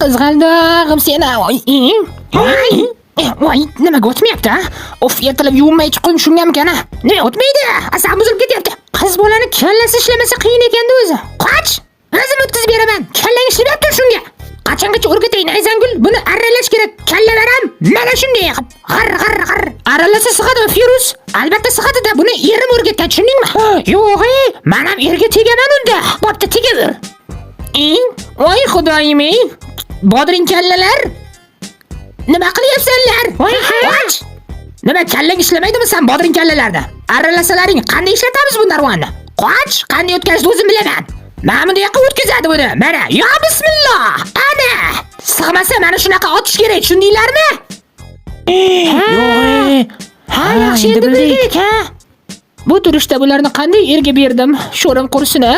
Qizg'aldig'im seni. Voy, nimaga o'tmayapti? Of, ertalab yuvmay chiqqim shungamkana. Nima o'tmaydi? Asab buzilib ketyapti. Qiz bolani kallasi ishlamasa qiyin ekanda o'zi. Qoch! O'zim o'tkazib beraman. Kallang ishlayapti shunga. Qachongacha o'rgatayin Ayzangul? Buni arralash kerak. Kallalaram mana shunday qilib. G'ar. Arralasa sig'adimi Firuz? Albatta sig'adi-da. Buni erim o'rgatgan, tushundingmi? Yo'q, men ham erga tegaman unda. Bo'pti, tegaver. Voy xudoyim, bodring kallalar. Nima qilyapsanlar? Voy, qoch! Nima kallang ishlamaydimi sen bodring kallalarda? Arralasalaring qanday ishlatamiz bu narvonni? Qoch, qanday o'tkazishni o'zim bilaman. Mana bunday qilib o'tkazadi buni. Mana, yo bismillah. Ana! Sig'masa mana shunaqa otish kerak, tushundinglarmi? Yo'q. Ha, yaxshi endi bildik, ha. Bu turishda bularni qanday erga berdim? Sho'rim qursin, ha?